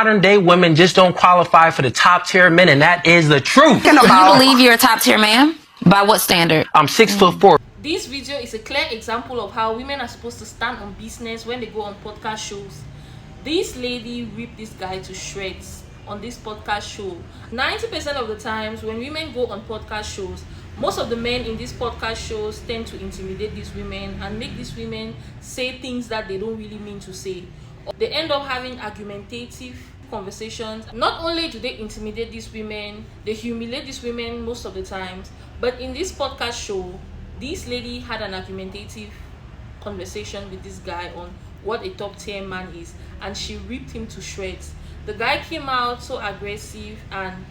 Modern day women just don't qualify for the top tier men, and that is the truth. Do you believe you're a top tier man? By what standard? I'm 6'4". This video is a clear example of how women are supposed to stand on business when they go on podcast shows. This lady ripped this guy to shreds on this podcast show. 90% of the times when women go on podcast shows, most of the men in these podcast shows tend to intimidate these women and make these women say things that they don't really mean to say. They end up having argumentative conversations. Not only do they intimidate these women, they humiliate these women most of the times, but in this podcast show, this lady had an argumentative conversation with this guy on what a top tier man is, and she ripped him to shreds. The guy came out so aggressive and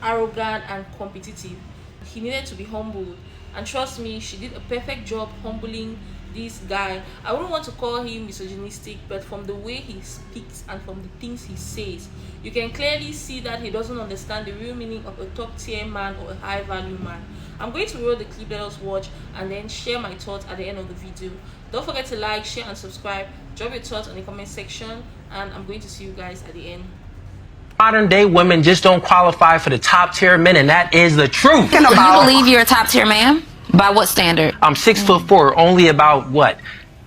arrogant and competitive. He needed to be humbled, and trust me, she did a perfect job humbling this guy. I wouldn't want to call him misogynistic, but from the way he speaks and from the things he says, you can clearly see that he doesn't understand the real meaning of a top tier man or a high value man. I'm going to roll the clip, let us watch, and then share my thoughts at the end of the video. Don't forget to like, share and subscribe. Drop your thoughts on the comment section, and I'm going to see you guys at the end. Modern day women just don't qualify for the top tier men, and that is the truth. Do you believe you're a top tier man? By what standard? I'm 6'4". Only about what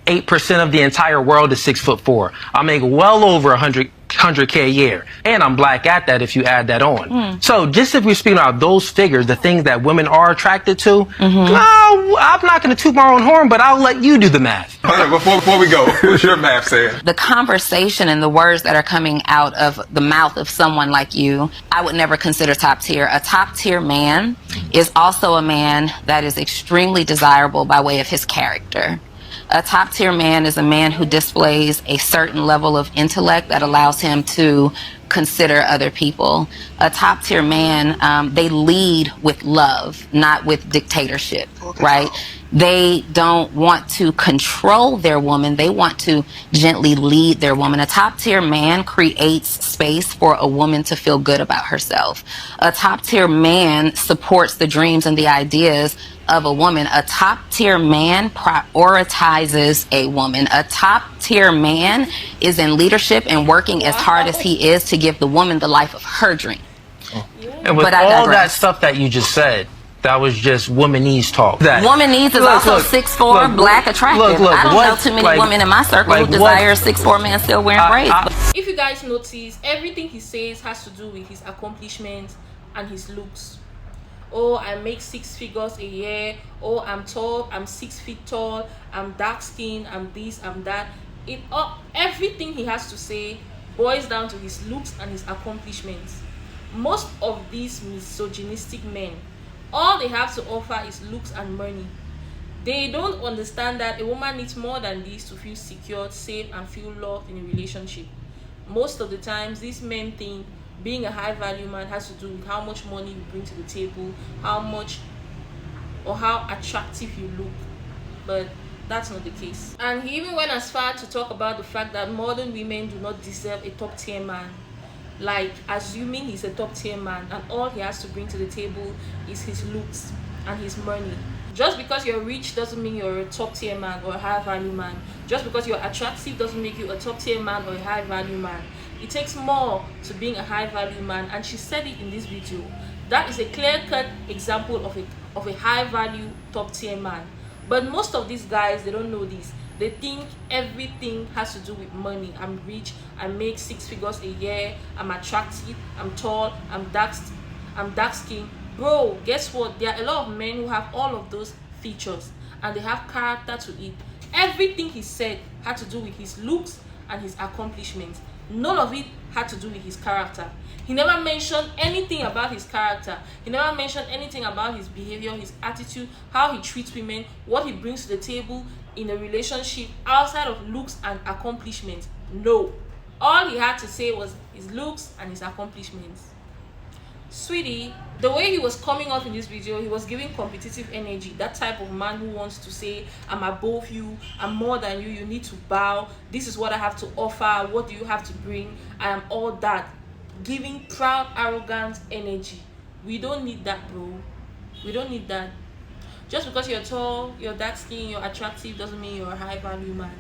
8% of the entire world is 6'4". I make well over 100K a year, and I'm black at that if you add that on. So just if we're speaking about those figures, the things that women are attracted to, no, I'm not going to toot my own horn, but I'll let you do the math. Before we go, what's your math saying? The conversation and the words that are coming out of the mouth of someone like you, I would never consider top tier. A top tier man is also a man that is extremely desirable by way of his character. A top tier man is a man who displays a certain level of intellect that allows him to consider other people. A top tier man, they lead with love, not with dictatorship, right? They don't want to control their woman. They want to gently lead their woman. A top tier man creates space for a woman to feel good about herself. A top tier man supports the dreams and the ideas of a woman. A top tier man prioritizes a woman. A top tier man is in leadership and working as hard as he is to give the woman the life of her dream. And with all that stuff that you just said, that was just womanese talk. Womanese is also 6'4", black, attractive. I don't know too many women in my circle who desire a 6'4" man still wearing braids. If you guys notice, everything he says has to do with his accomplishments and his looks. Oh, I make 6 figures a year. Oh, I'm tall, I'm 6 feet tall, I'm dark skinned, I'm this, I'm that. Everything he has to say boils down to his looks and his accomplishments. Most of these misogynistic men, all they have to offer is looks and money. They don't understand that a woman needs more than this to feel secure, safe, and feel loved in a relationship. Most of the times, these men think being a high value man has to do with how much money you bring to the table, how much or how attractive you look. But that's not the case. And he even went as far to talk about the fact that modern women do not deserve a top tier man. Like assuming he's a top tier man and all he has to bring to the table is his looks and his money. Just because you're rich doesn't mean you're a top tier man or a high value man. Just because you're attractive doesn't make you a top tier man or a high value man. It takes more to being a high value man, and she said it in this video. That is a clear-cut example of a high value top tier man. But most of these guys, they don't know this. They think everything has to do with money. I'm rich, I make 6 figures a year, I'm attractive, I'm tall, I'm dark skinned. Bro, guess what? There are a lot of men who have all of those features and they have character to it. Everything he said had to do with his looks and his accomplishments. None of it had to do with his character. He never mentioned anything about his character. He never mentioned anything about his behavior, his attitude, how he treats women, what he brings to the table in a relationship outside of looks and accomplishments. No. All he had to say was his looks and his accomplishments. Sweetie, the way he was coming off in this video, he was giving competitive energy. That type of man who wants to say, I'm above you, I'm more than you, you need to bow, this is what I have to offer, what do you have to bring, I am all that. Giving proud, arrogant energy. We don't need that, bro. We don't need that. Just because you're tall, you're dark skinned, you're attractive doesn't mean you're a high value man.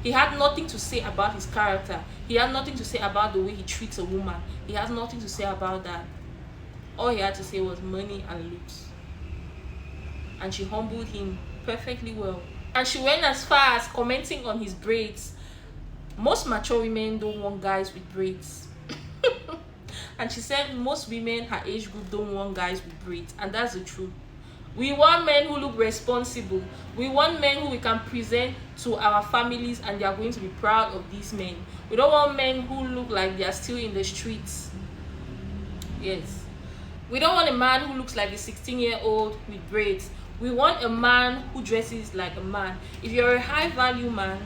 He had nothing to say about his character. He had nothing to say about the way he treats a woman. He has nothing to say about that. All he had to say was money and looks. And she humbled him perfectly well. And she went as far as commenting on his braids. Most mature women don't want guys with braids. And she said most women her age group don't want guys with braids. And that's the truth. We want men who look responsible. We want men who we can present to our families and they are going to be proud of these men. We don't want men who look like they are still in the streets. Yes. We don't want a man who looks like a 16-year-old with braids. We want a man who dresses like a man. If you're a high value man,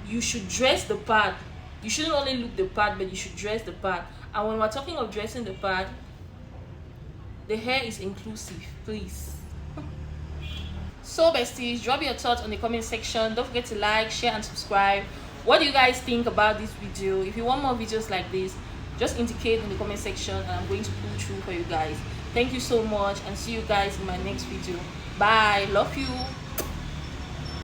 you should dress the part. You shouldn't only look the part, but you should dress the part. And when we're talking of dressing the part, the hair is inclusive, please. So besties, drop your thoughts on the comment section. Don't forget to like, share and subscribe. What do you guys think about this video? If you want more videos like this, just indicate in the comment section and I'm going to pull through for you guys. Thank you so much and see you guys in my next video. Bye. Love you.